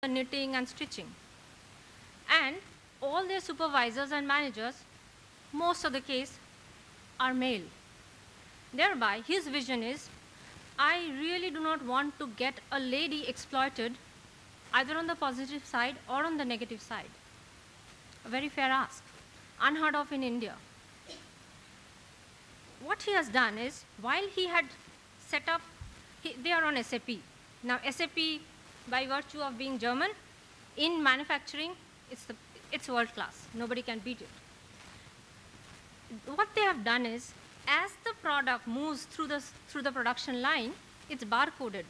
knitting and stitching. And all their supervisors and managers, most of the case, are male. Thereby, his vision is, I really do not want to get a lady exploited either on the positive side or on the negative side. A very fair ask, unheard of in India. What he has done is, while he had set up, they are on SAP. Now, SAP, by virtue of being German, in manufacturing, it's world class. Nobody can beat it. What they have done is, as the product moves through the production line, it's barcoded.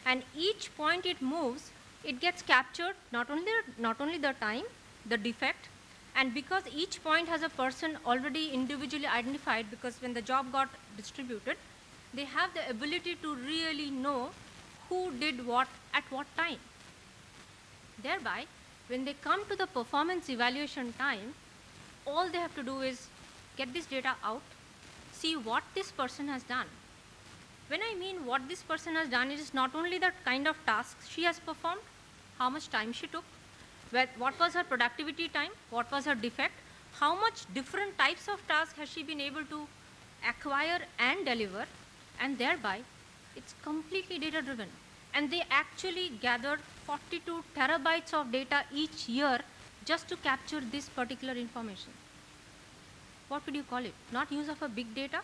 And each point it moves, it gets captured, not only the time, the defect, and because each point has a person already individually identified, because when the job got distributed, they have the ability to really know who did what at what time. Thereby, when they come to the performance evaluation time, all they have to do is get this data out, see what this person has done. When I mean what this person has done, it is not only the kind of tasks she has performed, how much time she took, what was her productivity time, what was her defect, how much different types of tasks has she been able to acquire and deliver, and thereby it's completely data driven. And they actually gathered 42 terabytes of data each year just to capture this particular information. What would you call it? Not use of a big data?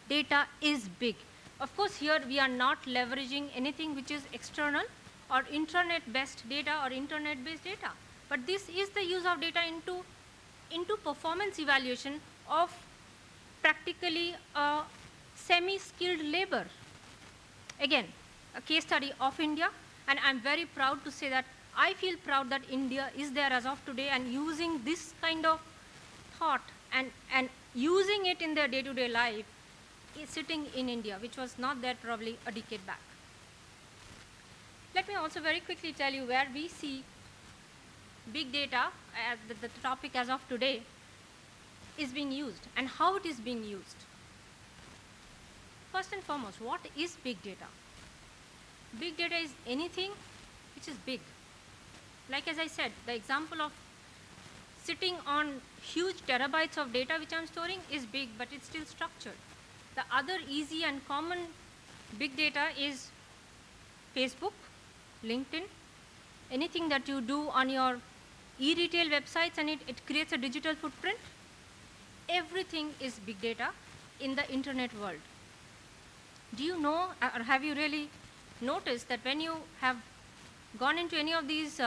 Data is big. Of course, here we are not leveraging anything which is external or intranet-based data or internet-based data. But this is the use of data into performance evaluation of practically a semi-skilled labor. Again, a case study of India, and I'm very proud to say that I feel proud that India is there as of today and using this kind of thought and using it in their day-to-day life is sitting in India, which was not there probably a decade back. Let me also very quickly tell you where we see big data, the topic as of today, is being used and how it is being used. First and foremost, what is big data? Big data is anything which is big. Like as I said, the example of sitting on huge terabytes of data which I'm storing is big, but it's still structured. The other easy and common big data is Facebook, LinkedIn, anything that you do on your e-retail websites and it creates a digital footprint. Everything is big data in the internet world. Do you know, or have you really noticed that when you have gone into any of these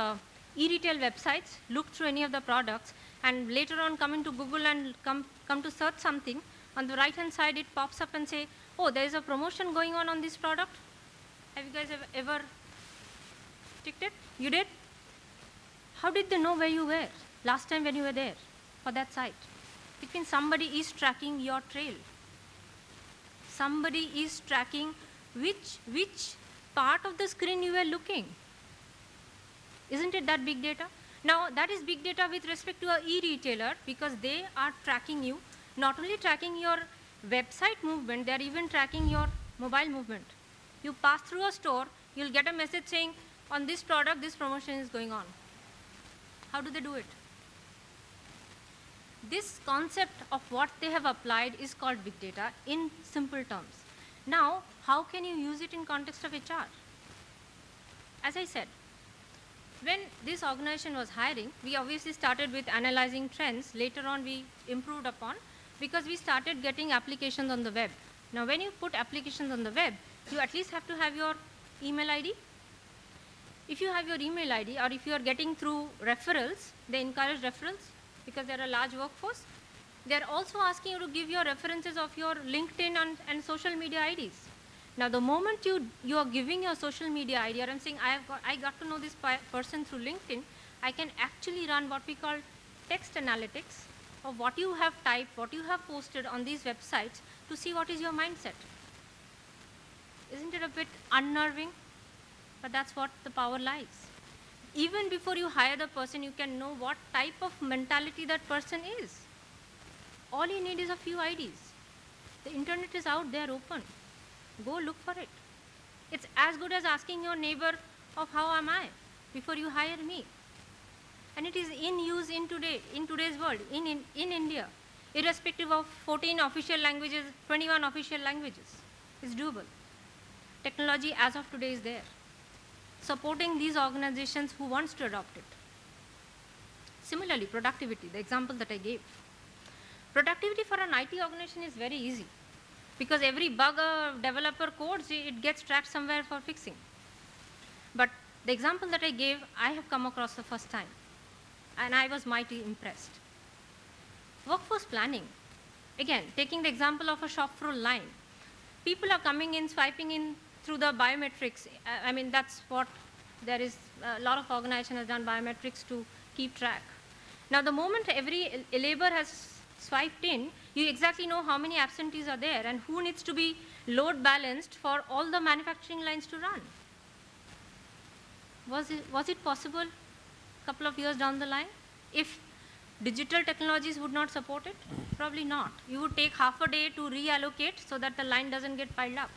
e-retail websites, looked through any of the products, and later on come into Google and come to search something, on the right-hand side it pops up and say, oh, there is a promotion going on this product? Have you guys ever ticked it? You did? How did they know where you were last time when you were there for that site? It means somebody is tracking your trail. Somebody is tracking which part of the screen you were looking. Isn't it that big data? Now, that is big data with respect to a e-retailer because they are tracking you, not only tracking your website movement, they are even tracking your mobile movement. You pass through a store, you'll get a message saying, on this product, this promotion is going on. How do they do it? This concept of what they have applied is called big data in simple terms. Now, how can you use it in context of HR? As I said, when this organization was hiring, we obviously started with analyzing trends. Later on, we improved upon because we started getting applications on the web. Now, when you put applications on the web, you at least have to have your email ID. If you have your email ID or if you are getting through referrals, they encourage referrals because they're a large workforce. They're also asking you to give your references of your LinkedIn and social media IDs. Now, the moment you are giving your social media ID, or I'm saying I got to know this person through LinkedIn, I can actually run what we call text analytics of what you have typed, what you have posted on these websites to see what is your mindset. Isn't it a bit unnerving? But that's what the power lies. Even before you hire the person, you can know what type of mentality that person is. All you need is a few IDs. The internet is out there open. Go look for it. It's as good as asking your neighbor of how am I? before you hire me. And it is in use in today's world, in India, irrespective of 14 official languages, 21 official languages. It's doable. Technology as of today is there, supporting these organizations who wants to adopt it. Similarly, productivity, the example that I gave. Productivity for an IT organization is very easy because every bug a developer codes, it gets tracked somewhere for fixing. But the example that I gave, I have come across the first time, and I was mighty impressed. Workforce planning. Again, taking the example of a shop floor line. People are coming in, swiping in through the biometrics. I mean, that's what there is, a lot of organization has done biometrics to keep track. Now, the moment every labor has swiped in, you exactly know how many absentees are there and who needs to be load balanced for all the manufacturing lines to run. Was it possible a couple of years down the line? If digital technologies would not support it? Probably not. You would take half a day to reallocate so that the line doesn't get piled up.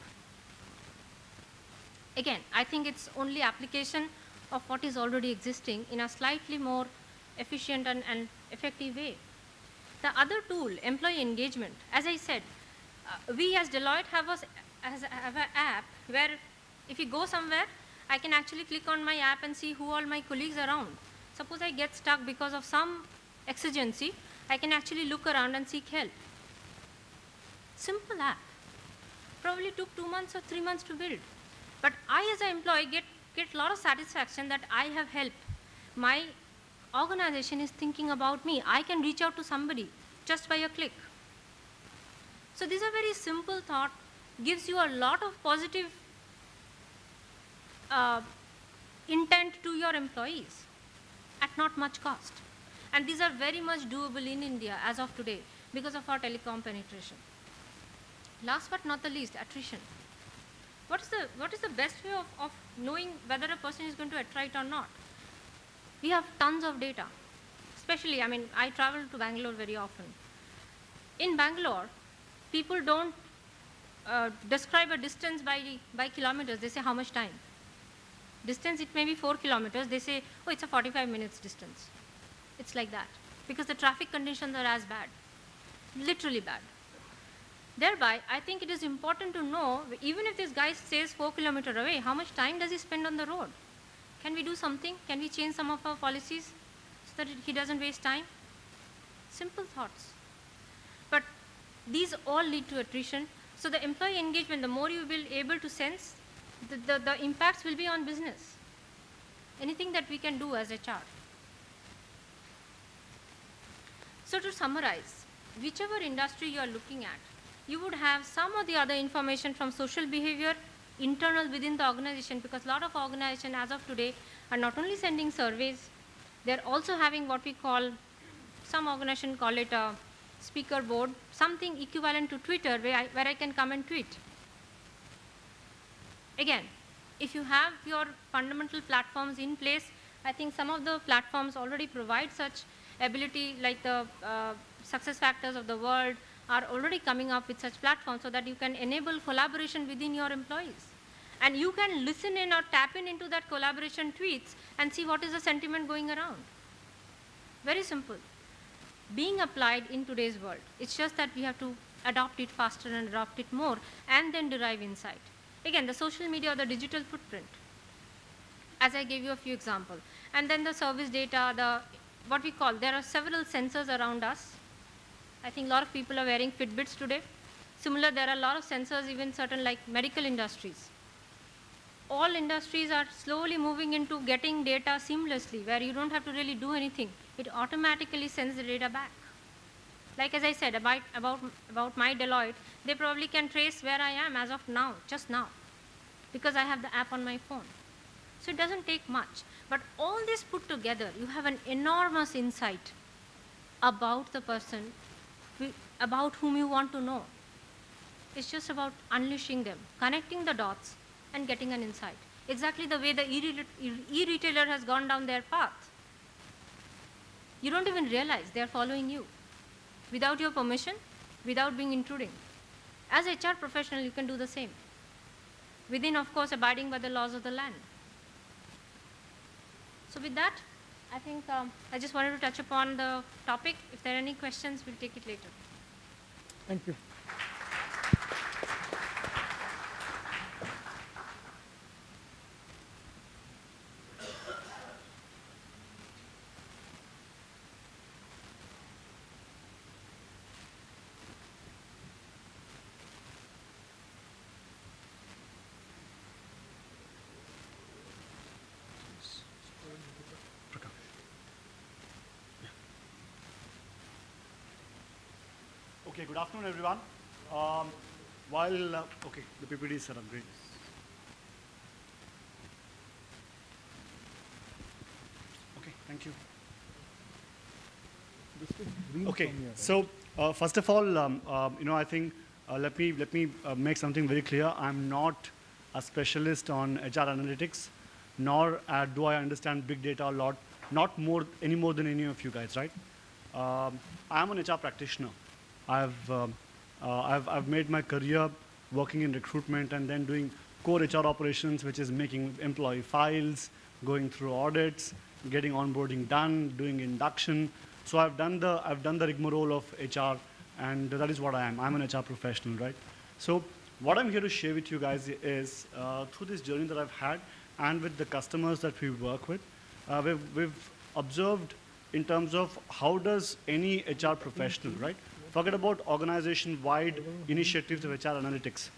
Again, I think it's only application of what is already existing in a slightly more efficient and effective way. The other tool, employee engagement. As I said, we as Deloitte have an app where if you go somewhere, I can actually click on my app and see who all my colleagues are around. Suppose I get stuck because of some exigency, I can actually look around and seek help. Simple app. Probably took 2 months or 3 months to build. But I as an employee get a lot of satisfaction that I have helped. My organization is thinking about me. I can reach out to somebody just by a click. So these are very simple thought, gives you a lot of positive intent to your employees at not much cost. And these are very much doable in India as of today because of our telecom penetration. Last but not the least, attrition. What is the best way of knowing whether a person is going to attrite or not? We have tons of data. Especially, I mean, I travel to Bangalore very often. In Bangalore, people don't describe a distance by kilometers. They say how much time. Distance, it may be 4 kilometers. They say, oh, it's a 45 minutes distance. It's like that. Because the traffic conditions are as bad. Literally bad. Thereby, I think it is important to know, even if this guy stays 4 kilometers away, how much time does he spend on the road? Can we do something? Can we change some of our policies so that he doesn't waste time? Simple thoughts. But these all lead to attrition. So the employee engagement, the more you will be able to sense, the impacts will be on business. Anything that we can do as HR. So to summarize, whichever industry you are looking at, you would have some or the other information from social behavior, internal within the organization, because a lot of organizations as of today are not only sending surveys, they're also having what we call, some organizations call it a speaker board, something equivalent to Twitter where I can come and tweet. Again, if you have your fundamental platforms in place, I think some of the platforms already provide such ability, like the success factors of the world are already coming up with such platforms so that you can enable collaboration within your employees. And you can listen in or tap into that collaboration tweets and see what is the sentiment going around. Very simple. Being applied in today's world. It's just that we have to adopt it faster and adopt it more and then derive insight. Again, the social media or the digital footprint, as I gave you a few examples. And then the service data, what we call, there are several sensors around us. I think a lot of people are wearing Fitbits today. Similar, there are a lot of sensors, even certain like medical industries. All industries are slowly moving into getting data seamlessly, where you don't have to really do anything. It automatically sends the data back. Like as I said about my Deloitte, they probably can trace where I am as of now, just now, because I have the app on my phone. So it doesn't take much. But all this put together, you have an enormous insight about the person, about whom you want to know. It's just about unleashing them, connecting the dots, and getting an insight. Exactly the way the e-retailer has gone down their path. You don't even realize they're following you. Without your permission, without being intruding. As a HR professional, you can do the same. Within, of course, abiding by the laws of the land. So with that, I think I just wanted to touch upon the topic. If there are any questions, we'll take it later. Thank you. Okay, good afternoon, everyone. Okay, the PPTs are upgraded. Okay, thank you. Okay, so first of all, I think let me make something very clear. I'm not a specialist on HR analytics, nor do I understand big data a lot, not any more than any of you guys, right? I'm an HR practitioner. I've made my career working in recruitment and then doing core HR operations, which is making employee files, going through audits, getting onboarding done, doing induction. So I've done the rigmarole of HR, and that is what I am. I'm an HR professional, right? So what I'm here to share with you guys is through this journey that I've had and with the customers that we work with, we've observed in terms of how does any HR professional, right? Forget about organization-wide initiatives of HR analytics.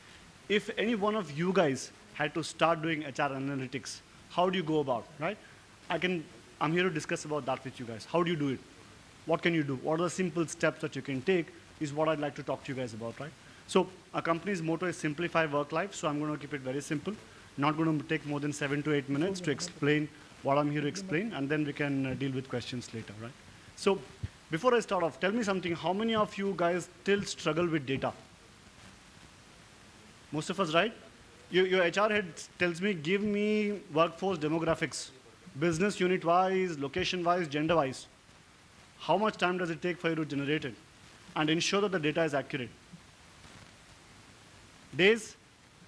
If any one of you guys had to start doing HR analytics, how do you go about, right? I'm here to discuss about that with you guys. How do you do it? What can you do? What are the simple steps that you can take is what I'd like to talk to you guys about, right? So our company's motto is simplify work life, so I'm going to keep it very simple. Not going to take more than 7 to 8 minutes to explain what I'm here to explain, and then we can deal with questions later, right? So before I start off, tell me something. How many of you guys still struggle with data? Most of us, right? Your HR head tells me, give me workforce demographics, business unit-wise, location-wise, gender-wise. How much time does it take for you to generate it and ensure that the data is accurate? Days?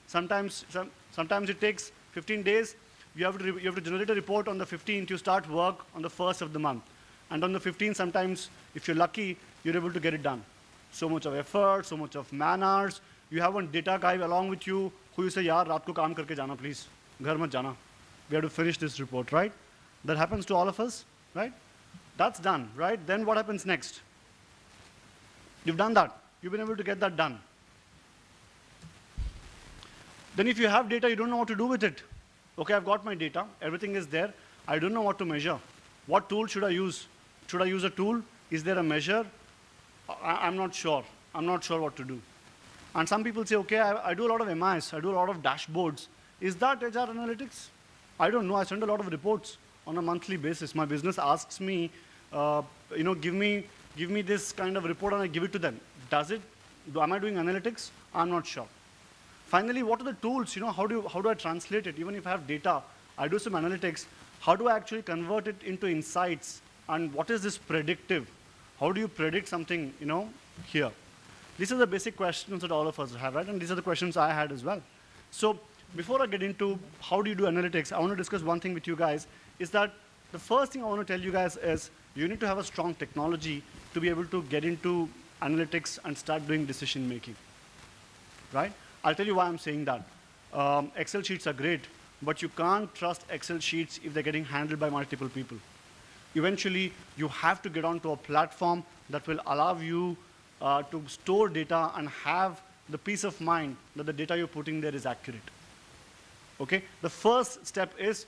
Sometimes it takes 15 days. You have to generate a report on the 15th. You start work on the 1st of the month. And on the 15th, sometimes, if you're lucky, you're able to get it done. So much of effort, so much of man-hours. You have one data guy along with you who you say, yaar, raat ko kaam karke jana, please. Ghar mat jana. We have to finish this report, right? That happens to all of us, right? That's done, right? Then what happens next? You've done that. You've been able to get that done. Then if you have data, you don't know what to do with it. Okay, I've got my data. Everything is there. I don't know what to measure. What tool should I use? Should I use a tool? Is there a measure? I'm not sure. I'm not sure what to do. And some people say, okay, I do a lot of MIS. I do a lot of dashboards. Is that HR analytics? I don't know. I send a lot of reports on a monthly basis. My business asks me, give me this kind of report and I give it to them. Am I doing analytics? I'm not sure. Finally, what are the tools? How do I translate it? Even if I have data, I do some analytics. How do I actually convert it into insights? And what is this predictive? How do you predict something, here? These are the basic questions that all of us have, right? And these are the questions I had as well. So before I get into how do you do analytics, I want to discuss one thing with you guys, is that the first thing I want to tell you guys is you need to have a strong technology to be able to get into analytics and start doing decision making, right? I'll tell you why I'm saying that. Excel sheets are great, but you can't trust Excel sheets if they're getting handled by multiple people. Eventually, you have to get onto a platform that will allow you to store data and have the peace of mind that the data you're putting there is accurate. Okay? The first step is,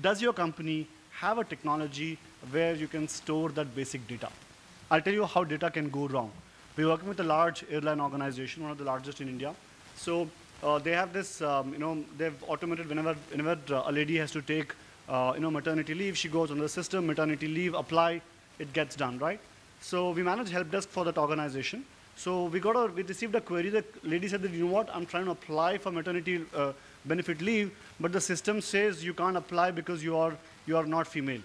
does your company have a technology where you can store that basic data? I'll tell you how data can go wrong. We're working with a large airline organization, one of the largest in India. So they have this, they've automated whenever a lady has to take, maternity leave, she goes on the system, maternity leave, apply, it gets done, right? So we manage help desk for that organization. So we received a query. The lady said that, you know what, I'm trying to apply for maternity benefit leave, but the system says you can't apply because you are not female,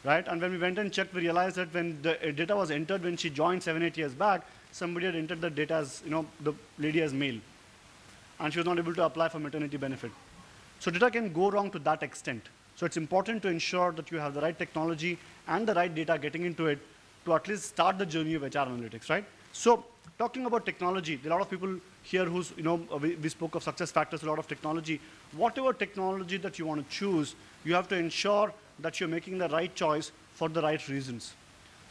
right? And when we went and checked, we realized that when the data was entered when she joined 7, 8 years back, somebody had entered the data as, the lady as male, and she was not able to apply for maternity benefit. So data can go wrong to that extent. So it's important to ensure that you have the right technology and the right data getting into it to at least start the journey of HR analytics, right? So talking about technology, there are a lot of people here who's, we spoke of success factors, a lot of technology. Whatever technology that you want to choose, you have to ensure that you're making the right choice for the right reasons.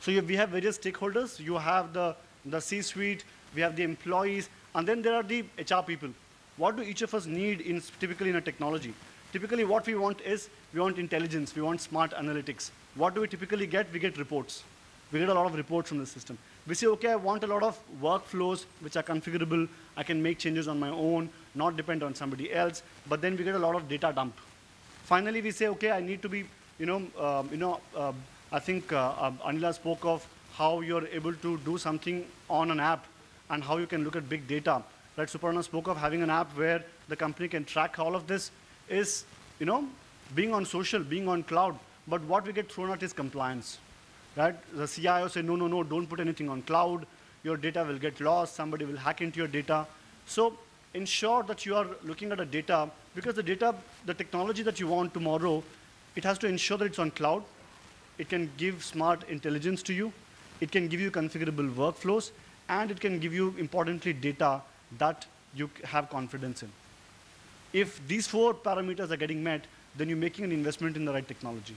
So we have various stakeholders. You have the C-suite, we have the employees, and then there are the HR people. What do each of us need typically in a technology? Typically what we want is, we want intelligence, we want smart analytics. What do we typically get? We get reports. We get a lot of reports from the system. We say, okay, I want a lot of workflows which are configurable. I can make changes on my own, not depend on somebody else. But then we get a lot of data dump. Finally, we say, okay, I need to be, I think Anila spoke of how you're able to do something on an app and how you can look at big data. Right? Suparna spoke of having an app where the company can track all of this is, being on social, being on cloud. But what we get thrown at is compliance. Right? The CIO say, no, no, no, don't put anything on cloud. Your data will get lost. Somebody will hack into your data. So ensure that you are looking at the data, because the data, the technology that you want tomorrow, it has to ensure that it's on cloud. It can give smart intelligence to you. It can give you configurable workflows. And it can give you, importantly, data that you have confidence in. If these 4 parameters are getting met, then you're making an investment in the right technology.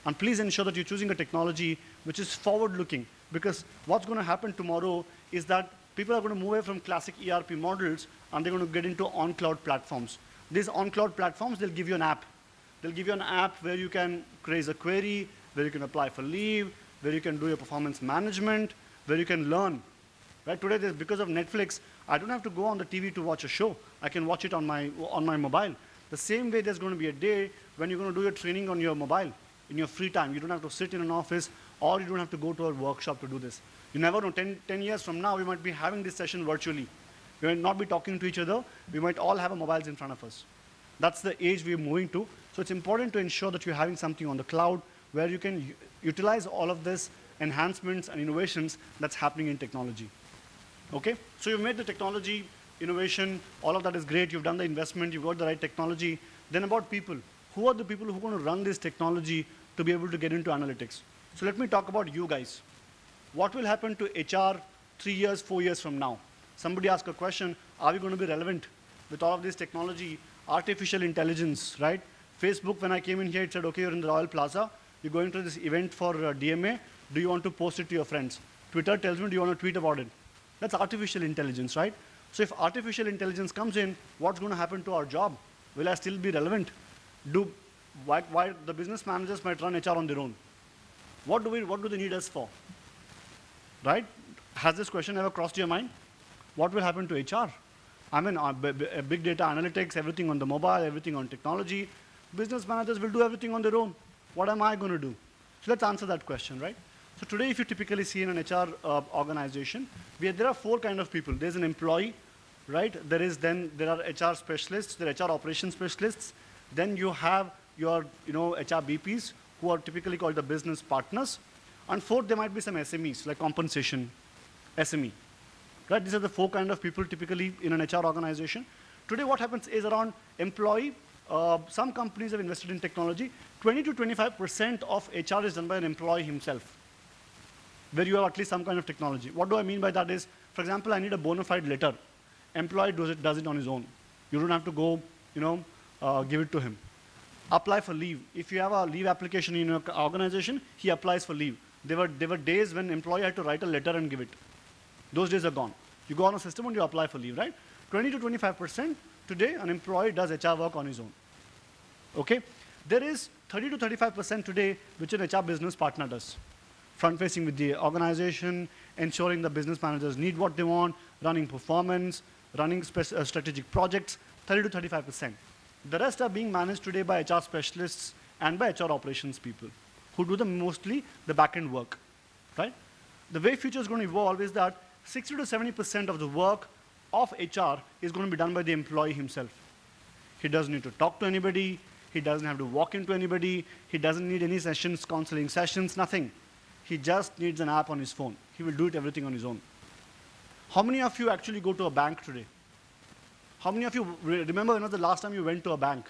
And please ensure that you're choosing a technology which is forward-looking, because what's going to happen tomorrow is that people are going to move away from classic ERP models, and they're going to get into on-cloud platforms. These on-cloud platforms, they'll give you an app. They'll give you an app where you can raise a query, where you can apply for leave, where you can do your performance management, where you can learn. Right? Today, because of Netflix, I don't have to go on the TV to watch a show. I can watch it on my mobile. The same way, there's going to be a day when you're going to do your training on your mobile, in your free time. You don't have to sit in an office, or you don't have to go to a workshop to do this. You never know, 10 years from now, we might be having this session virtually. We might not be talking to each other. We might all have our mobiles in front of us. That's the age we're moving to. So it's important to ensure that you're having something on the cloud where you can utilize all of this enhancements and innovations that's happening in technology. Okay? So you've made the technology, innovation, all of that is great. You've done the investment, you've got the right technology. Then about people. Who are the people who are going to run this technology to be able to get into analytics? So let me talk about you guys. What will happen to HR 3 years, 4 years from now? Somebody asked a question, are we going to be relevant with all of this technology, artificial intelligence, right? Facebook, when I came in here, it said, okay, you're in the Royal Plaza, you're going to this event for DMA, do you want to post it to your friends? Twitter tells me, do you want to tweet about it? That's artificial intelligence, right? So if artificial intelligence comes in, what's going to happen to our job? Will I still be relevant? Why the business managers might run HR on their own? What do they need us for? Right? Has this question ever crossed your mind? What will happen to HR? I mean, big data analytics, everything on the mobile, everything on technology. Business managers will do everything on their own. What am I going to do? So let's answer that question, right? So today, if you typically see in an HR organization, there are 4 kind of people. There's an employee, right? There are HR specialists, there are HR operations specialists. Then you have your HR BPs, who are typically called the business partners. And 4th, there might be some SMEs, like compensation, SME. Right? These are the 4 kind of people typically in an HR organization. Today, what happens is around employee, some companies have invested in technology. 20 to 25% of HR is done by an employee himself, where you have at least some kind of technology. What do I mean by that is, for example, I need a bona fide letter. Employee does it on his own. You don't have to go, give it to him. Apply for leave. If you have a leave application in your organization, he applies for leave. There were days when employee had to write a letter and give it. Those days are gone. You go on a system and you apply for leave, right? 20 to 25% today, an employee does HR work on his own. Okay? There is 30 to 35% today which an HR business partner does. Front-facing with the organization, ensuring the business managers need what they want, running performance, running strategic projects, 30 to 35%. The rest are being managed today by HR specialists and by HR operations people, who do mostly the back-end work, right? The way future is going to evolve is that 60 to 70% of the work of HR is going to be done by the employee himself. He doesn't need to talk to anybody. He doesn't have to walk into anybody. He doesn't need any sessions, counseling sessions, nothing. He just needs an app on his phone. He will do it everything on his own. How many of you actually go to a bank today? How many of you remember when was the last time you went to a bank?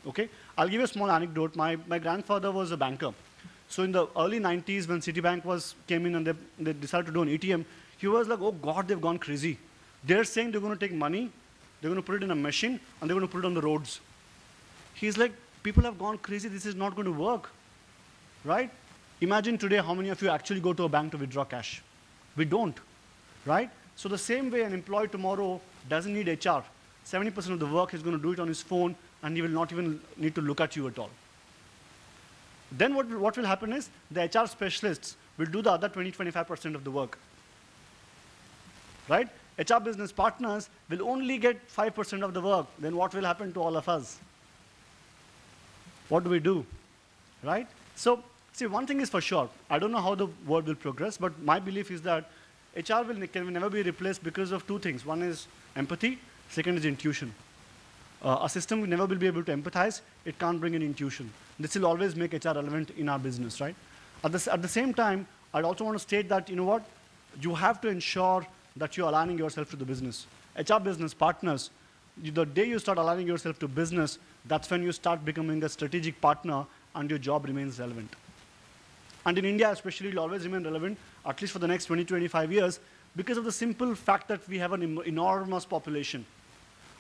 Okay? I'll give you a small anecdote. My grandfather was a banker. So in the early 90s, when Citibank came in and they decided to do an ATM, he was like, oh God, they've gone crazy. They're saying they're going to take money, they're going to put it in a machine, and they're going to put it on the roads. He's like, people have gone crazy, this is not going to work, right? Imagine today how many of you actually go to a bank to withdraw cash. We don't, right? So the same way an employee tomorrow doesn't need HR. 70% of the work he's going to do it on his phone, and he will not even need to look at you at all. Then what will happen is the HR specialists will do the other 20-25% of the work, right? HR business partners will only get 5% of the work. Then what will happen to all of us? What do we do, right? So, see, one thing is for sure. I don't know how the world will progress, but my belief is that HR can never be replaced because of two things. One is empathy, second is intuition. A system will never be able to empathize, it can't bring in intuition. This will always make HR relevant in our business, right? At the same time, I'd also want to state that, you know what, you have to ensure that you're aligning yourself to the business. HR business partners, the day you start aligning yourself to business, that's when you start becoming a strategic partner and your job remains relevant. And in India especially, it will always remain relevant, at least for the next 20-25 years, because of the simple fact that we have an enormous population.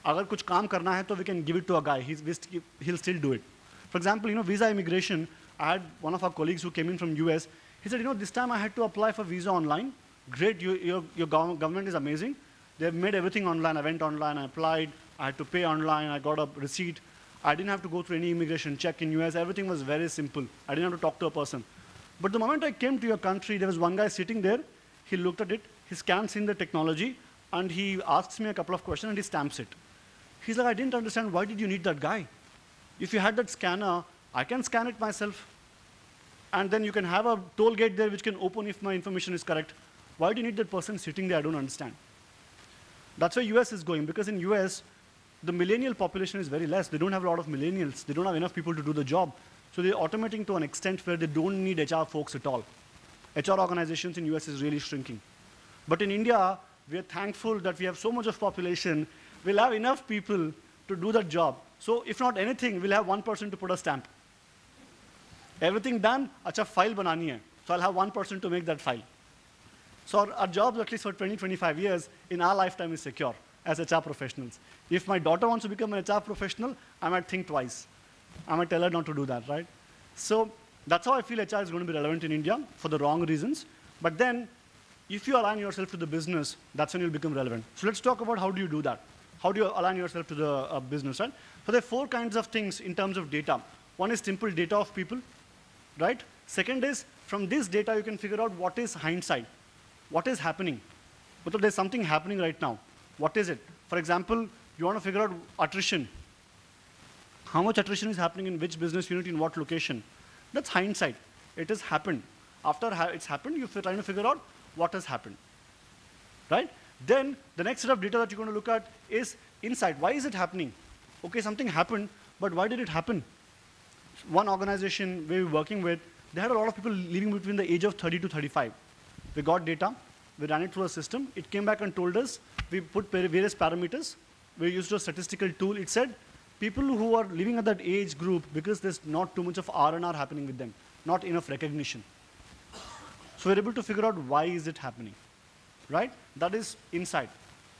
Agar kuch kaam karna hai, to we can give it to a guy. He'll still do it. For example, you know, visa immigration, I had one of our colleagues who came in from US. He said, you know, this time I had to apply for visa online. Great, your government is amazing. They've made everything online. I went online, I applied, I had to pay online, I got a receipt. I didn't have to go through any immigration check in US. Everything was very simple. I didn't have to talk to a person. But the moment I came to your country, there was one guy sitting there. He looked at it, he scans in the technology, and he asks me a couple of questions, and he stamps it. He's like, I didn't understand, why did you need that guy? If you had that scanner, I can scan it myself. And then you can have a toll gate there which can open if my information is correct. Why do you need that person sitting there? I don't understand. That's where US is going, because in US, the millennial population is very less. They don't have a lot of millennials. They don't have enough people to do the job. So they're automating to an extent where they don't need HR folks at all. HR organizations in US is really shrinking. But in India, we are thankful that we have so much of population. We'll have enough people to do that job. So if not anything, we'll have one person to put a stamp. Everything done, acha file banani hai. So I'll have one person to make that file. So our jobs, at least for 20-25 years, in our lifetime is secure as HR professionals. If my daughter wants to become an HR professional, I might think twice. I might tell her not to do that, right? So that's how I feel HR is going to be relevant in India for the wrong reasons. But then, if you align yourself to the business, that's when you'll become relevant. So let's talk about how do you do that. How do you align yourself to the business, right? So there are 4 kinds of things in terms of data. One is simple data of people, right? Second is, from this data, you can figure out what is hindsight. What is happening? But there's something happening right now. What is it? For example, you want to figure out attrition. How much attrition is happening in which business unit, in what location? That's hindsight. It has happened. After it's happened, you're trying to figure out what has happened, right? Then the next set of data that you're going to look at is insight. Why is it happening? Okay, something happened, but why did it happen? One organization we were working with, they had a lot of people living between the age of 30 to 35. We got data, we ran it through a system, it came back and told us, we put various parameters, we used a statistical tool, it said, people who are living at that age group, because there's not too much of R&R happening with them, not enough recognition. So we're able to figure out why is it happening, right? That is insight.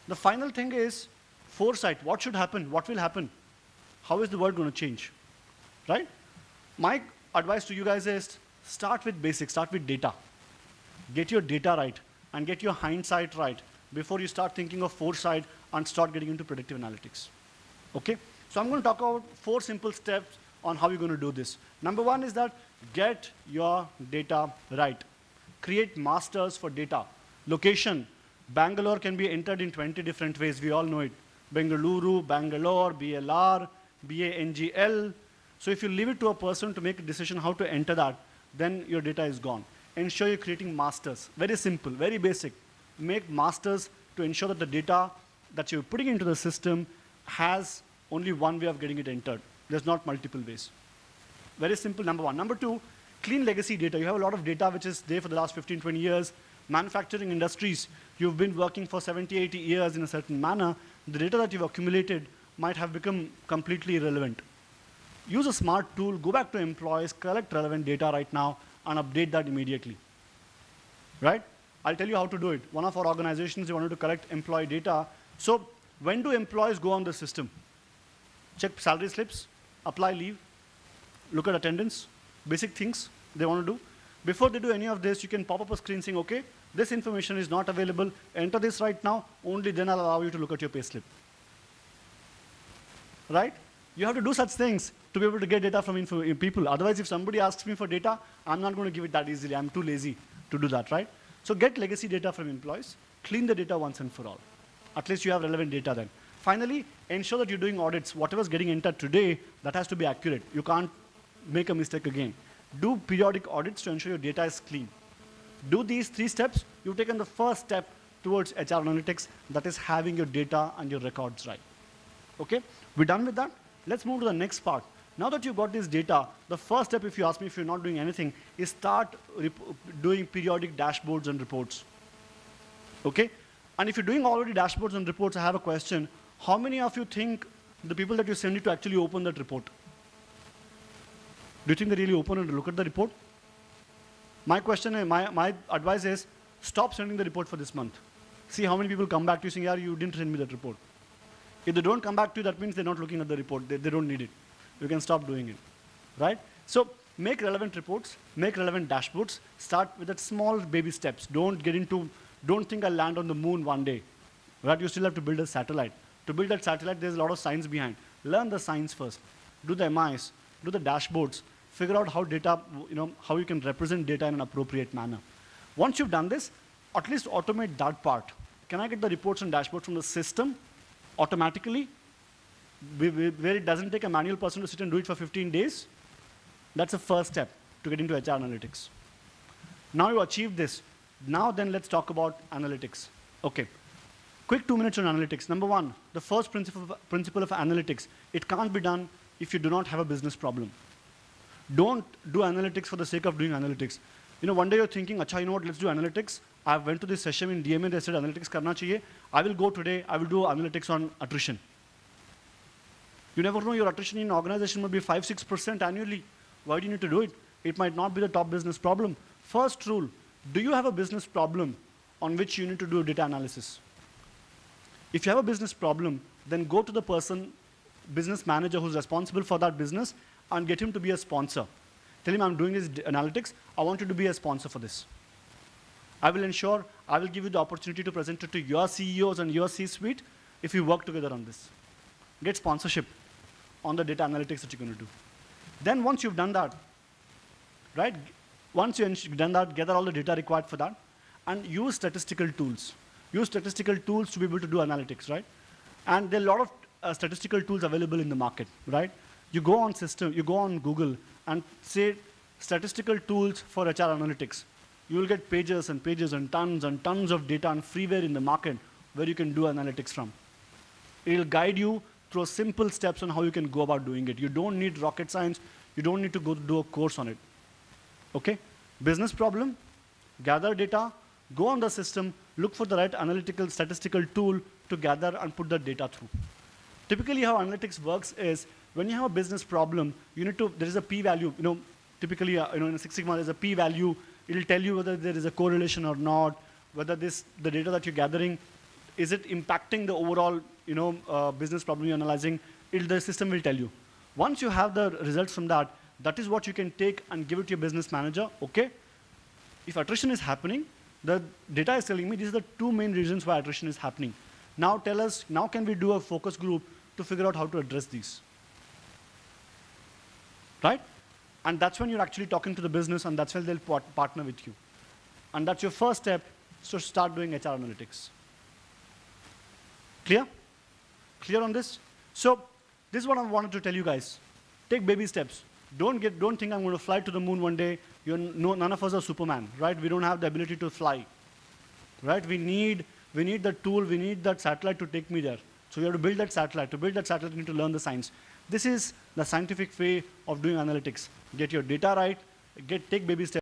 The final thing is foresight. What should happen? What will happen? How is the world going to change, right? My advice to you guys is start with basics, start with data. Get your data right and get your hindsight right before you start thinking of foresight and start getting into predictive analytics, okay? So I'm going to talk about 4 simple steps on how you're going to do this. Number 1 is that get your data right. Create masters for data. Location. Bangalore can be entered in 20 different ways. We all know it. Bengaluru, Bangalore, BLR, BANGL. So if you leave it to a person to make a decision how to enter that, then your data is gone. Ensure you're creating masters. Very simple, very basic. Make masters to ensure that the data that you're putting into the system has only one way of getting it entered. There's not multiple ways. Very simple, number 1. Number 2, clean legacy data. You have a lot of data which is there for the last 15, 20 years. Manufacturing industries, you've been working for 70, 80 years in a certain manner. The data that you've accumulated might have become completely irrelevant. Use a smart tool, go back to employees, collect relevant data right now, and update that immediately. Right? I'll tell you how to do it. One of our organizations, they wanted to collect employee data. So when do employees go on the system? Check salary slips, apply leave, look at attendance, basic things they want to do. Before they do any of this, you can pop up a screen saying, okay, this information is not available, enter this right now, only then I'll allow you to look at your pay slip. Right? You have to do such things to be able to get data from people. Otherwise, if somebody asks me for data, I'm not going to give it that easily. I'm too lazy to do that, right? So get legacy data from employees, clean the data once and for all. At least you have relevant data then. Finally, ensure that you're doing audits. Whatever's getting entered today, that has to be accurate. You can't make a mistake again. Do periodic audits to ensure your data is clean. Do these 3 steps, you've taken the first step towards HR analytics, that is having your data and your records right. Okay, we're done with that. Let's move to the next part. Now that you've got this data, the first step, if you ask me if you're not doing anything, is start doing periodic dashboards and reports. Okay? And if you're doing already dashboards and reports, I have a question. How many of you think the people that you send it to actually open that report? Do you think they really open and look at the report? My question, my advice is, stop sending the report for this month. See how many people come back to you saying, yeah, you didn't send me that report. If they don't come back to you, that means they're not looking at the report. They don't need it. You can stop doing it, right? So make relevant reports, make relevant dashboards, start with that small baby steps. Don't think I'll land on the moon one day, right? You still have to build a satellite. To build that satellite, there's a lot of science behind. Learn the science first. Do the MIs, do the dashboards, figure out how data, how you can represent data in an appropriate manner. Once you've done this, at least automate that part. Can I get the reports and dashboards from the system automatically, where it doesn't take a manual person to sit and do it for 15 days? That's the first step to getting to HR analytics. Now you achieved this. Now then let's talk about analytics. Okay. Quick 2 minutes on analytics. Number 1, the first principle of analytics. It can't be done if you do not have a business problem. Don't do analytics for the sake of doing analytics. One day you're thinking, acha, you know what, let's do analytics. I went to this session in DMA, they said analytics karna chahiye. I will go today, I will do analytics on attrition. You never know, your attrition in an organization might be 5-6% annually. Why do you need to do it? It might not be the top business problem. First rule, do you have a business problem on which you need to do data analysis? If you have a business problem, then go to the business manager who's responsible for that business and get him to be a sponsor. Tell him, I'm doing this analytics, I want you to be a sponsor for this. I will ensure, I will give you the opportunity to present it to your CEOs and your C-suite if you work together on this. Get sponsorship on the data analytics that you're going to do. Then once you've done that, right, once you've done that, gather all the data required for that, and use statistical tools. Use statistical tools to be able to do analytics, right? And there are a lot of statistical tools available in the market, right? You go on Google and say statistical tools for HR analytics. You will get pages and pages and tons of data and freeware in the market where you can do analytics from. It will guide you through simple steps on how you can go about doing it. You don't need rocket science. You don't need to go do a course on it. Okay? Business problem, gather data, go on the system, look for the right analytical statistical tool to gather and put the data through. Typically how analytics works is when you have a business problem, there is a p-value, typically in Six Sigma there's a p-value. It'll tell you whether there is a correlation or not, whether the data that you're gathering, is it impacting the overall business problem you're analyzing. The system will tell you. Once you have the results from that, that is what you can take and give it to your business manager. Okay, if attrition is happening, the data is telling me these are the 2 main reasons why attrition is happening. Now tell us, now can we do a focus group to figure out how to address these? Right? And that's when you're actually talking to the business, and that's when they'll partner with you. And that's your first step to start doing HR analytics. Clear? Clear on this? So this is what I wanted to tell you guys. Take baby steps. Don't think I'm going to fly to the moon one day. None of us are Superman, right? We don't have the ability to fly, right? We need the tool, we need that satellite to take me there. So we have to build that satellite. To build that satellite, you need to learn the science. This is the scientific way of doing analytics. Get your data right, take baby steps.